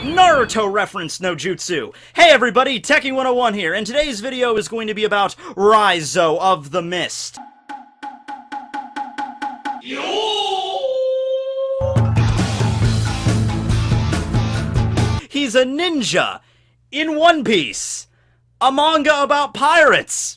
Naruto reference no jutsu. Hey everybody, Tekking101 here, and today's video is going to be about Raizo of the Mist. He's a ninja in One Piece, a manga about pirates.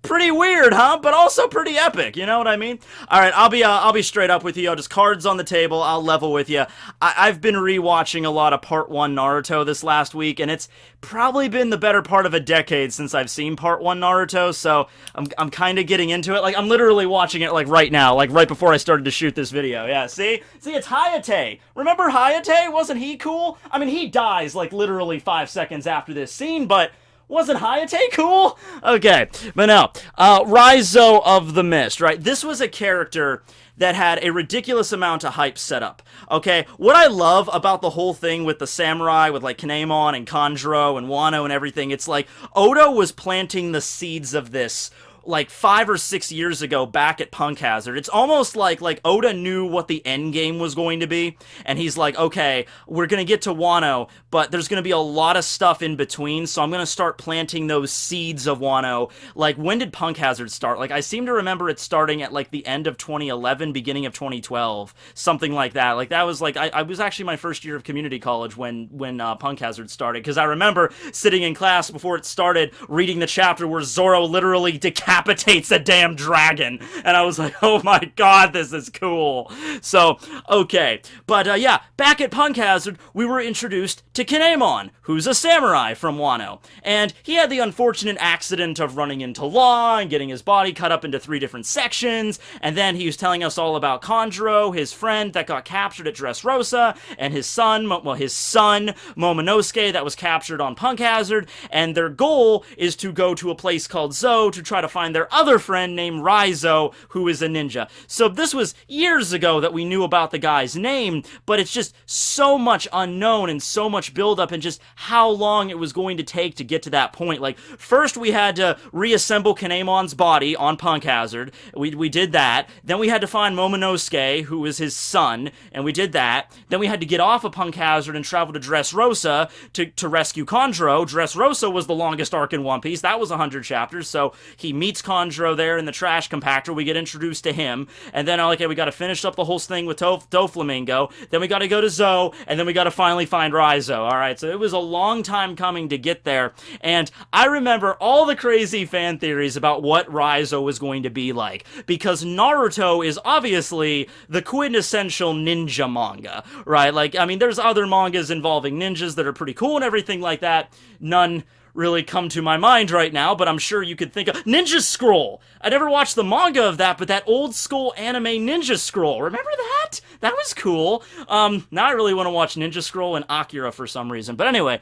Pretty weird, huh? But also pretty epic, you know what I mean? Alright, I'll be straight up with you. Just cards on the table, I'll level with you. I've been rewatching a lot of Part 1 Naruto this last week, and it's probably been the better part of a decade since I've seen Part 1 Naruto, so I'm kind of getting into it. Like, I'm literally watching it, like, right now, like, right before I started to shoot this video. Yeah, see? See, it's Hayate. Remember Hayate? Wasn't he cool? I mean, he dies, like, literally 5 seconds after this scene, but wasn't Hayate cool? Okay, but no. Raizo of the Mist, right? This was a character that had a ridiculous amount of hype set up, okay? What I love about the whole thing with the samurai, with like Kinemon and Kanjuro and Wano and everything, it's like Oda was planting the seeds of this like 5 or 6 years ago back at Punk Hazard. It's almost like Oda knew what the end game was going to be, and he's like, okay, we're gonna get to Wano, but there's gonna be a lot of stuff in between, so I'm gonna start planting those seeds of Wano. Like, when did Punk Hazard start? Like, I seem to remember it starting at like the end of 2011, beginning of 2012, something like that. Like, that was like, I was actually my first year of community college when Punk Hazard started, because I remember sitting in class before it started, reading the chapter where Zoro literally decapitates a damn dragon, and I was like, oh my god, this is cool. So, okay, but yeah, back at Punk Hazard, we were introduced to Kinemon, who's a samurai from Wano, and he had the unfortunate accident of running into law and getting his body cut up into 3 different sections, and then he was telling us all about Kanjuro, his friend that got captured at Dressrosa, and his son, Momonosuke, that was captured on Punk Hazard, and their goal is to go to a place called Zo to try to find their other friend named Raizo, who is a ninja. So this was years ago that we knew about the guy's name, but it's just so much unknown and so much buildup and just how long it was going to take to get to that point. Like, first we had to reassemble Kinemon's body on Punk Hazard. We did that. Then we had to find Momonosuke, who was his son, and we did that. Then we had to get off of Punk Hazard and travel to Dressrosa to rescue Kanjuro. Dressrosa was the longest arc in One Piece. That was 100 chapters, so he meets Kanjuro there in the trash compactor. We get introduced to him, and then, okay, we gotta finish up the whole thing with Doflamingo, then we gotta go to Zo, and then we gotta finally find Raizo. Alright, so it was a long time coming to get there, and I remember all the crazy fan theories about what Raizo was going to be like, because Naruto is obviously the quintessential ninja manga, right? Like, I mean, there's other mangas involving ninjas that are pretty cool and everything like that. None really come to my mind right now, but I'm sure you could think of Ninja Scroll. I never watched the manga of that, but that old school anime Ninja Scroll. Remember that? That was cool. Now I really want to watch Ninja Scroll and Akira for some reason. But anyway,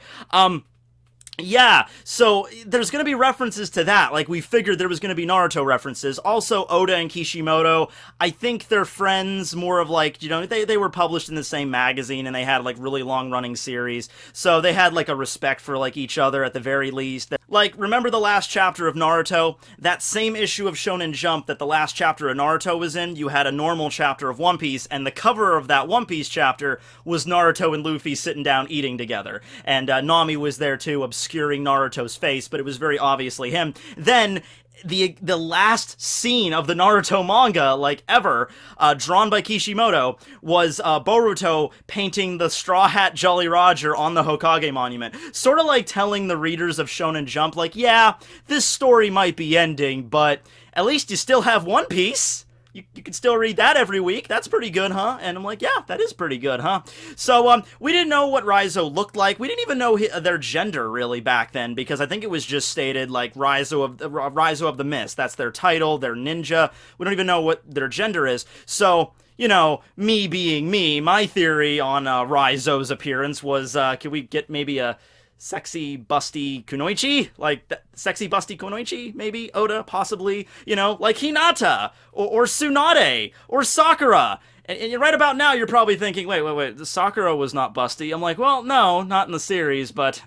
yeah, so there's going to be references to that. Like, we figured there was going to be Naruto references. Also, Oda and Kishimoto, I think they're friends, more of like, you know, they were published in the same magazine, and they had like really long-running series. So they had like a respect for like each other at the very least. Like, remember the last chapter of Naruto? That same issue of Shonen Jump that the last chapter of Naruto was in, you had a normal chapter of One Piece, and the cover of that One Piece chapter was Naruto and Luffy sitting down eating together. And Nami was there too, obscuring Naruto's face, but it was very obviously him. Then the last scene of the Naruto manga, like, ever, drawn by Kishimoto, was Boruto painting the Straw Hat Jolly Roger on the Hokage monument. Sort of like telling the readers of Shonen Jump, like, yeah, this story might be ending, but at least you still have One Piece. You can still read that every week. That's pretty good, huh? And I'm like, yeah, that is pretty good, huh? So, we didn't know what Raizo looked like. We didn't even know their gender, really, back then, because I think it was just stated, like, Raizo of the Mist. That's their title, their ninja. We don't even know what their gender is. So, you know, me being me, my theory on Raizo's appearance was, can we get maybe a sexy, busty Kunoichi? Like, sexy, busty Kunoichi, maybe? Oda, possibly? You know, like Hinata, or Tsunade, or Sakura. And right about now, you're probably thinking, wait, the Sakura was not busty. I'm like, well, no, not in the series, but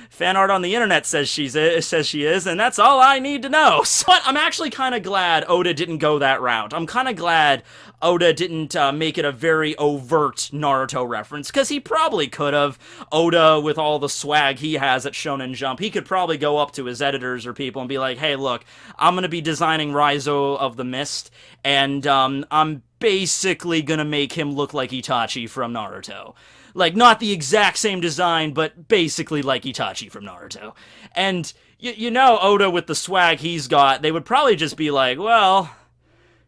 Fan art on the internet says she is, and that's all I need to know. But I'm actually kind of glad Oda didn't go that route. I'm kind of glad Oda didn't make it a very overt Naruto reference, because he probably could have. Oda, with all the swag he has at Shonen Jump, he could probably go up to his editors or people and be like, hey, look, I'm going to be designing Raizo of the Mist, and I'm basically going to make him look like Itachi from Naruto. Like, not the exact same design, but basically like Itachi from Naruto. And, you know, Oda, with the swag he's got, they would probably just be like, well,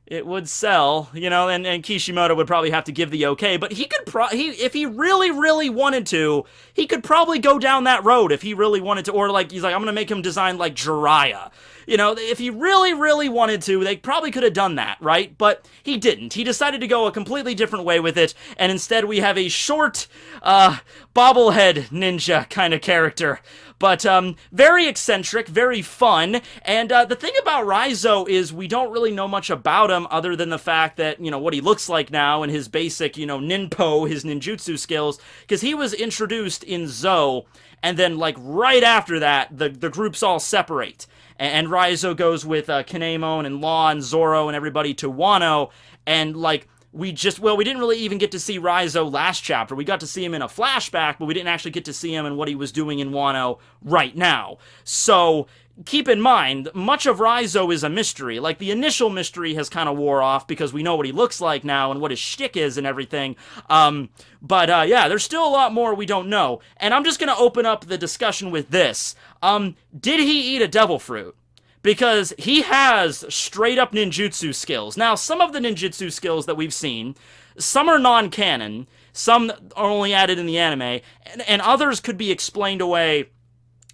it would sell, you know, and Kishimoto would probably have to give the okay, but he could if he really, really wanted to, he could probably go down that road if he really wanted to, or like, he's like, I'm gonna make him design like Jiraiya. You know, if he really, really wanted to, they probably could have done that, right? But he didn't. He decided to go a completely different way with it, and instead we have a short, bobblehead ninja kind of character. But, very eccentric, very fun, and, the thing about Raizo is we don't really know much about him other than the fact that, you know, what he looks like now and his basic, you know, Ninpo, his ninjutsu skills, because he was introduced in Zou, and then, like, right after that, the groups all separate. And Raizo goes with Kinemon and Law and Zoro and everybody to Wano, and, like, we didn't really even get to see Raizo last chapter. We got to see him in a flashback, but we didn't actually get to see him in what he was doing in Wano right now. So, keep in mind, much of Raizo is a mystery. Like, the initial mystery has kind of wore off because we know what he looks like now and what his shtick is and everything. But yeah, there's still a lot more we don't know. And I'm just gonna open up the discussion with this. Did he eat a devil fruit? Because he has straight-up ninjutsu skills. Now, some of the ninjutsu skills that we've seen, some are non-canon, some are only added in the anime, and others could be explained away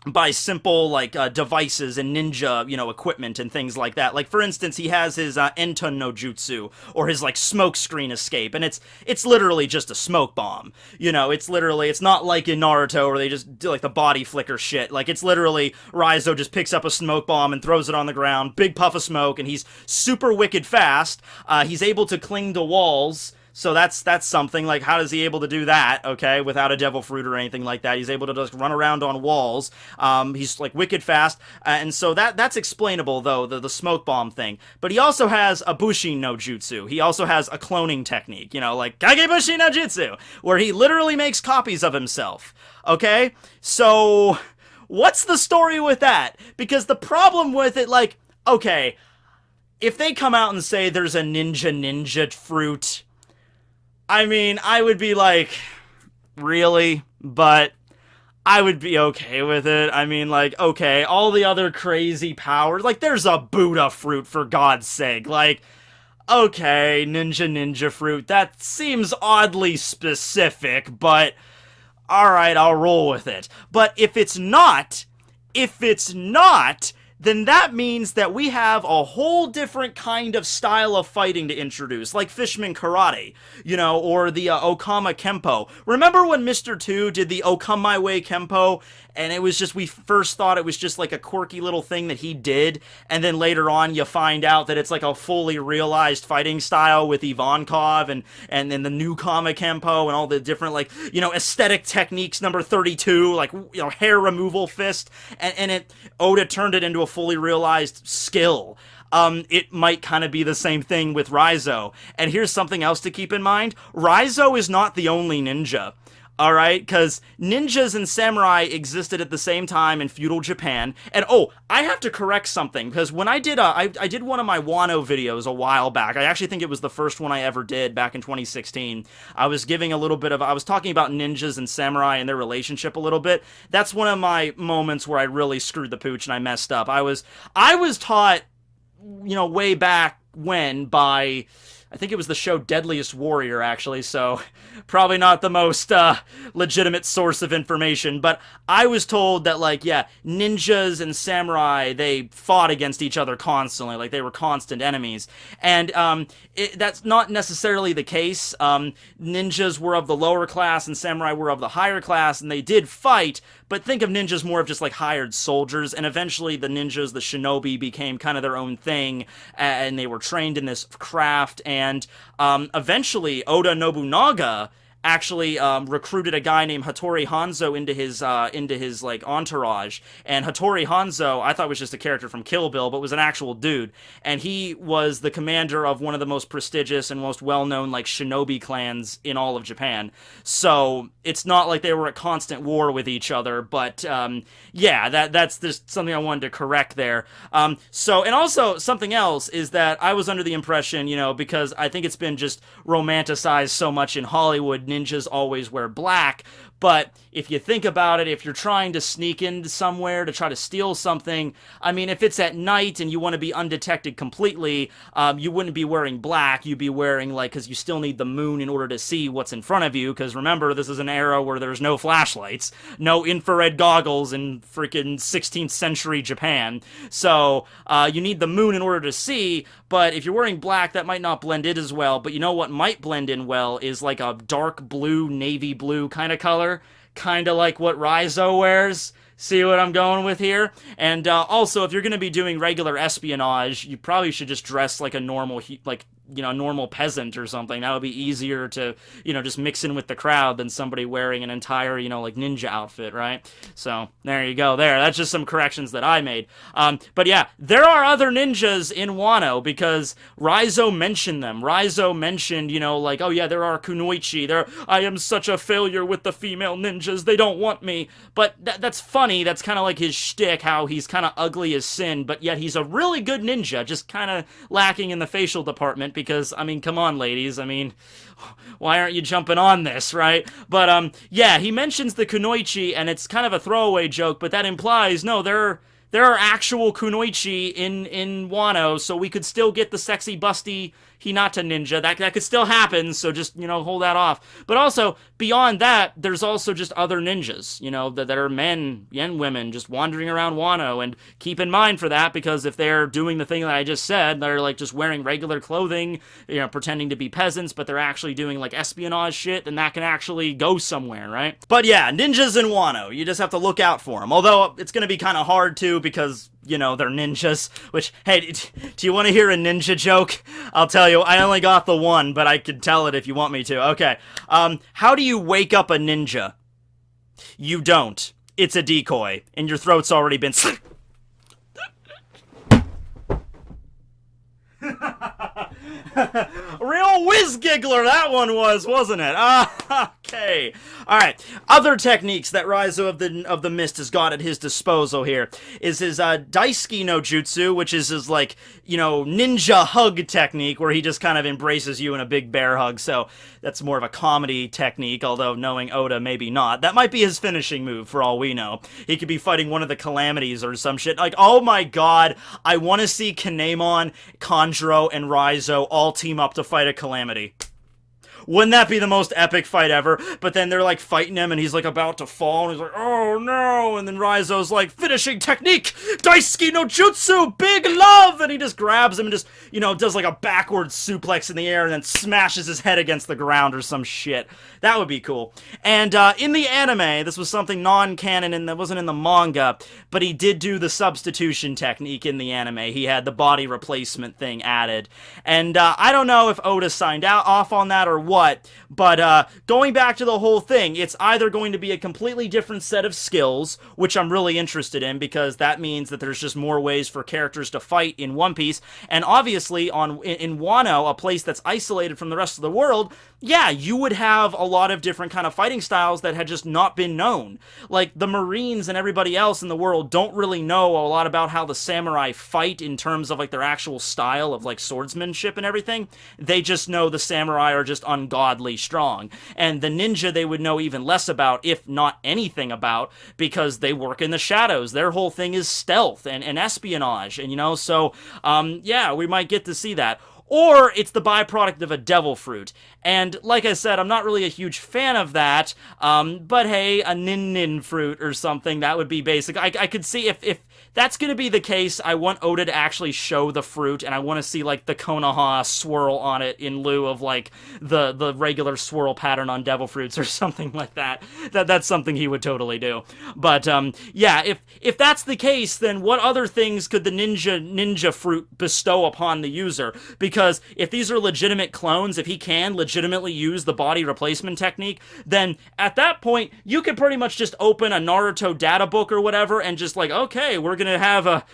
by simple, like, devices and ninja, you know, equipment and things like that. Like, for instance, he has his Enton no Jutsu, or his, like, smoke screen escape, and it's literally just a smoke bomb. You know, it's not like in Naruto where they just do, like, the body flicker shit. Like, it's literally Raizo just picks up a smoke bomb and throws it on the ground, big puff of smoke, and he's super wicked fast. He's able to cling to walls. So that's something. Like, how is he able to do that, okay, without a devil fruit or anything like that? He's able to just run around on walls. He's, like, wicked fast. And so that's explainable, though, the smoke bomb thing. But he also has a Bushin no Jutsu. He also has a cloning technique, you know, like Kage Bushin no Jutsu, where he literally makes copies of himself, okay? So, what's the story with that? Because the problem with it, like, okay, if they come out and say there's a ninja fruit, I mean, I would be like, really? But I would be okay with it. I mean, like, okay, all the other crazy powers, like, there's a Buddha fruit, for God's sake. Like, okay, ninja fruit, that seems oddly specific, but alright, I'll roll with it. But if it's not, then that means that we have a whole different kind of style of fighting to introduce, like Fishman Karate, you know, or the Okama Kempo. Remember when Mr. 2 did the Okama My Way Kempo, and it was just, we first thought it was just like a quirky little thing that he did, and then later on you find out that it's like a fully realized fighting style with Ivankov, and then the new Kama Kempo, and all the different, like, you know, aesthetic techniques, number 32, like, you know, hair removal fist, and Oda turned it into a fully realized skill. It might kind of be the same thing with Raizo. And here's something else to keep in mind. Raizo is not the only ninja. Alright, because ninjas and samurai existed at the same time in feudal Japan. And oh, I have to correct something, because when I did I did one of my Wano videos a while back. I actually think it was the first one I ever did back in 2016. I was talking about ninjas and samurai and their relationship a little bit. That's one of my moments where I really screwed the pooch and I messed up. I was taught, you know, way back when by, I think it was the show Deadliest Warrior, actually, so probably not the most legitimate source of information, but I was told that, like, yeah, ninjas and samurai, they fought against each other constantly, like, they were constant enemies, and that's not necessarily the case. Ninjas were of the lower class and samurai were of the higher class, and they did fight, but think of ninjas more of just, like, hired soldiers, and eventually the ninjas, the shinobi, became kind of their own thing, and they were trained in this craft, and eventually Oda Nobunaga actually recruited a guy named Hattori Hanzo into his like entourage. And Hattori Hanzo, I thought was just a character from Kill Bill, but was an actual dude. And he was the commander of one of the most prestigious and most well-known like shinobi clans in all of Japan. So it's not like they were at constant war with each other, but yeah, that's just something I wanted to correct there. So, and also something else is that I was under the impression, because I think it's been just romanticized so much in Hollywood, ninjas always wear black. But if you think about it, if you're trying to sneak into somewhere to try to steal something, I mean, if it's at night and you want to be undetected completely, you wouldn't be wearing black. You'd be wearing, because you still need the moon in order to see what's in front of you. Because remember, this is an era where there's no flashlights, no infrared goggles in freaking 16th century Japan. So you need the moon in order to see. But if you're wearing black, that might not blend in as well. But you know what might blend in well is like a dark blue, navy blue kind of color. Kind of like what Raizo wears. See what I'm going with here? And also, if you're going to be doing regular espionage, you probably should just dress like a normal, normal peasant or something. That would be easier to, just mix in with the crowd than somebody wearing an entire, ninja outfit, right? So, there you go. That's just some corrections that I made. But yeah, there are other ninjas in Wano because Raizo mentioned them. Raizo mentioned, oh yeah, there are kunoichi. I am such a failure with the female ninjas. They don't want me. But that's funny. That's kind of like his shtick, how he's kind of ugly as sin, but yet he's a really good ninja, just kind of lacking in the facial department. Because, I mean, come on, ladies. I mean, why aren't you jumping on this, right? But, yeah, he mentions the kunoichi, and it's kind of a throwaway joke, but that implies, no, there are actual kunoichi in Wano, so we could still get the sexy, busty Hinata ninja. That could still happen, so just, hold that off. But also, beyond that, there's also just other ninjas, that are men and women just wandering around Wano. And keep in mind for that, because if they're doing the thing that I just said, they're, just wearing regular clothing, pretending to be peasants, but they're actually doing, espionage shit, then that can actually go somewhere, right? But yeah, ninjas in Wano. You just have to look out for them. Although, it's going to be kind of hard, too, because they're ninjas, which, hey, do you want to hear a ninja joke? I'll tell you, I only got the one, but I could tell it if you want me to. Okay, how do you wake up a ninja? You don't. It's a decoy, and your throat's already been... Real whiz giggler that one was, wasn't it? Okay. Alright. Other techniques that Raizo of the Mist has got at his disposal here is his Daisuki no Jutsu, which is his, ninja hug technique, where he just kind of embraces you in a big bear hug. So that's more of a comedy technique, although knowing Oda, maybe not. That might be his finishing move, for all we know. He could be fighting one of the calamities or some shit. Oh my god, I want to see Kinemon, Kanjuro, and Raizo all team up to fight a calamity. Wouldn't that be the most epic fight ever? But then they're fighting him and he's about to fall and he's like, oh no, and then Raizo's finishing technique, Daisuki no Jutsu, big love, and he just grabs him and just, does a backward suplex in the air and then smashes his head against the ground or some shit. That would be cool. And in the anime, this was something non-canon and that wasn't in the manga, but he did do the substitution technique in the anime. He had the body replacement thing added. And I don't know if Oda signed off on that or what, but going back to the whole thing, it's either going to be a completely different set of skills, which I'm really interested in, because that means that there's just more ways for characters to fight in One Piece, and obviously in Wano, a place that's isolated from the rest of the world, yeah, you would have a lot of different kind of fighting styles that had just not been known. The Marines and everybody else in the world don't really know a lot about how the samurai fight in terms of their actual style of swordsmanship and everything. They just know the samurai are just ungodly strong. And the ninja they would know even less about, if not anything about, because they work in the shadows. Their whole thing is stealth and espionage, and so yeah, we might get to see that. Or it's the byproduct of a devil fruit. And like I said, I'm not really a huge fan of that, but hey, a nin fruit or something, that would be basic. I could see if that's going to be the case, I want Oda to actually show the fruit, and I want to see, the Konoha swirl on it in lieu of, the regular swirl pattern on devil fruits or something like that. That's something he would totally do. But, yeah, if that's the case, then what other things could the ninja fruit bestow upon the user? Because if these are legitimate clones, if he can legitimately legitimately use the body replacement technique, then at that point, you could pretty much just open a Naruto data book or whatever and just like, okay, we're gonna have a...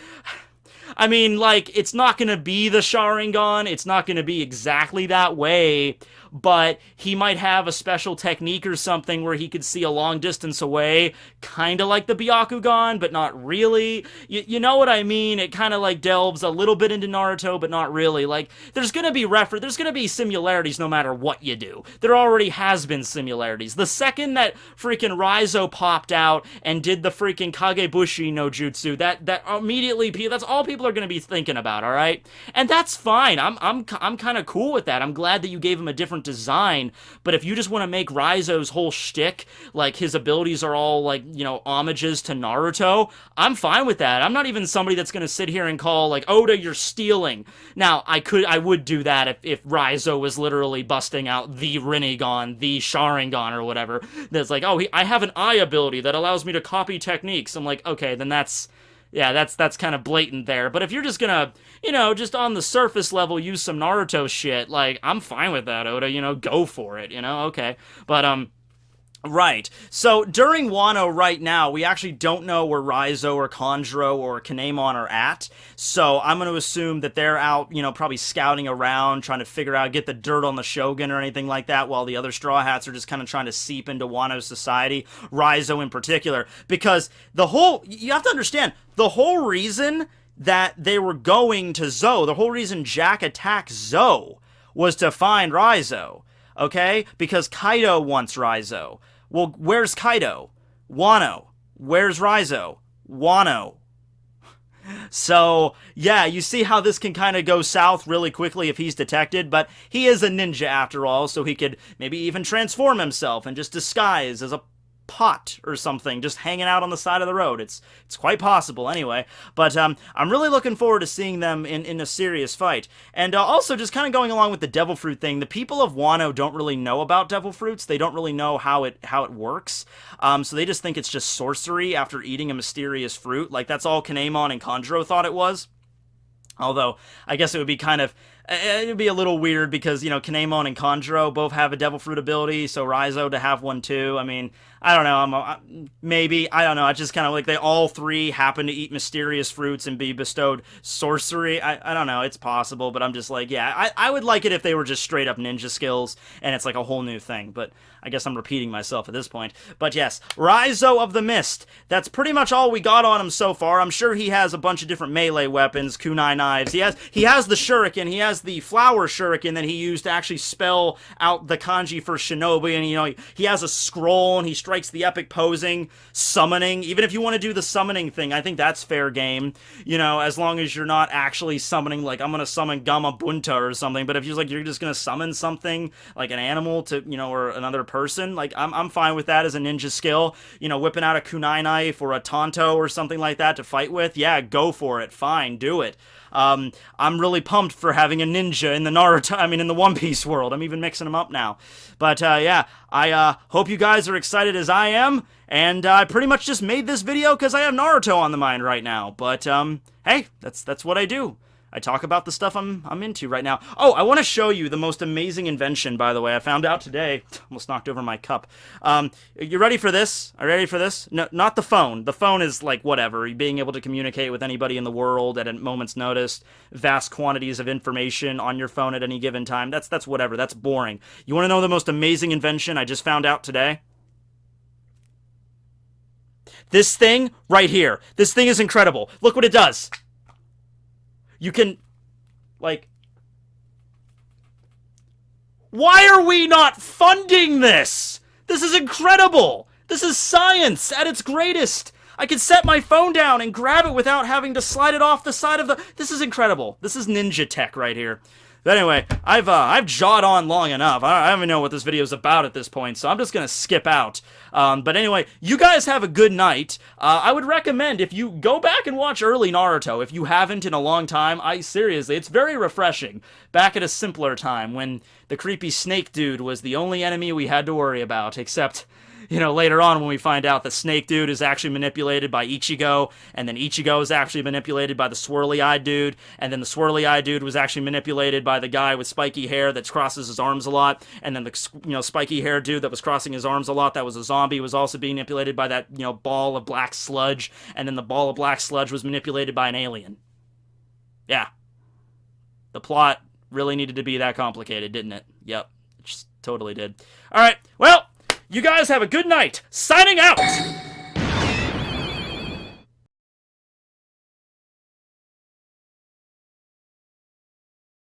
I mean, like, it's not gonna be the Sharingan, it's not gonna be exactly that way, but he might have a special technique or something where he could see a long distance away, kinda like the Byakugan, but not really. You know what I mean? It kinda, like, delves a little bit into Naruto, but not really. Like, there's gonna be similarities no matter what you do. There already has been similarities. The second that freaking Raizo popped out and did the freaking Kagebushi no jutsu, that immediately, that's all people are gonna be thinking about, alright? And that's fine. I'm kinda cool with that. I'm glad that you gave him a different design, but if you just want to make Raizo's whole shtick, like his abilities are all like, you know, homages to Naruto, I'm fine with that. I'm not even somebody that's going to sit here and call like, Oda, you're stealing. Now, I would do that if Raizo was literally busting out the Rinnegan, the Sharingan or whatever. That's like, oh, I have an eye ability that allows me to copy techniques. I'm like, okay, then that's kind of blatant there. But if you're just gonna, you know, just on the surface level use some Naruto shit, like, I'm fine with that, Oda, you know, go for it, you know, okay. But, right. So, during Wano right now, we actually don't know where Raizo or Kanjuro or Kinemon are at, so I'm going to assume that they're out, you know, probably scouting around, trying to figure out, get the dirt on the Shogun or anything like that, while the other Straw Hats are just kind of trying to seep into Wano's society, Raizo in particular, because you have to understand, the whole reason that they were going to Zou, the whole reason Jack attacked Zou, was to find Raizo, okay? Because Kaido wants Raizo. Well, where's Kaido? Wano. Where's Raizo? Wano. So, yeah, you see how this can kind of go south really quickly if he's detected, but he is a ninja after all, so he could maybe even transform himself and just disguise as a pot or something, just hanging out on the side of the road. It's quite possible anyway, but I'm really looking forward to seeing them in a serious fight. And also, just kind of going along with the devil fruit thing, the people of Wano don't really know about devil fruits. They don't really know how it works, so they just think it's just sorcery after eating a mysterious fruit. Like, that's all Kinemon and Kanjuro thought it was. Although, I guess it would be it'd be a little weird because, you know, Kinemon and Kanjuro both have a devil fruit ability, so Raizo to have one too. I mean, I don't know, maybe, I don't know, it's just kind of like they all three happen to eat mysterious fruits and be bestowed sorcery. I don't know, it's possible, but I'm just like, yeah, I would like it if they were just straight up ninja skills, and it's like a whole new thing, but I guess I'm repeating myself at this point. But yes, Raizo of the Mist, that's pretty much all we got on him so far. I'm sure he has a bunch of different melee weapons, kunai knives, he has the shuriken, he has the flower shuriken that he used to actually spell out the kanji for shinobi, and, you know, he has a scroll, and he strikes the epic posing, summoning. Even if you want to do the summoning thing, I think that's fair game, you know, as long as you're not actually summoning, like, I'm gonna summon Gamabunta or something, but if you're just gonna summon something, like an animal to, you know, or another person, like, I'm fine with that as a ninja skill, you know, whipping out a kunai knife or a tanto or something like that to fight with, yeah, go for it, fine, do it. I'm really pumped for having a ninja in the in the One Piece world. I'm even mixing them up now. But, yeah, I hope you guys are excited as I am, and I pretty much just made this video because I have Naruto on the mind right now. But, hey, that's what I do. I talk about the stuff I'm into right now. Oh, I want to show you the most amazing invention, by the way. I found out today. Almost knocked over my cup. You ready for this? Are you ready for this? No, not the phone. The phone is like whatever. Being able to communicate with anybody in the world at a moment's notice. Vast quantities of information on your phone at any given time. That's whatever. That's boring. You want to know the most amazing invention I just found out today? This thing right here. This thing is incredible. Look what it does. You can, like, why are we not funding this? This is incredible. This is science at its greatest. I can set my phone down and grab it without having to slide it off the side of the... This is incredible. This is ninja tech right here. But anyway, I've jawed on long enough. I don't even know what this video is about at this point, so I'm just gonna skip out. But anyway, you guys have a good night. I would recommend if you go back and watch early Naruto, if you haven't in a long time. Seriously, it's very refreshing. Back at a simpler time when the creepy snake dude was the only enemy we had to worry about, except later on when we find out the snake dude is actually manipulated by Ichigo, and then Ichigo is actually manipulated by the swirly-eyed dude, and then the swirly-eyed dude was actually manipulated by the guy with spiky hair that crosses his arms a lot, and then the spiky hair dude that was crossing his arms a lot that was a zombie was also being manipulated by that ball of black sludge, and then the ball of black sludge was manipulated by an alien. Yeah. The plot really needed to be that complicated, didn't it? Yep. It just totally did. Alright, well, you guys have a good night. Signing out!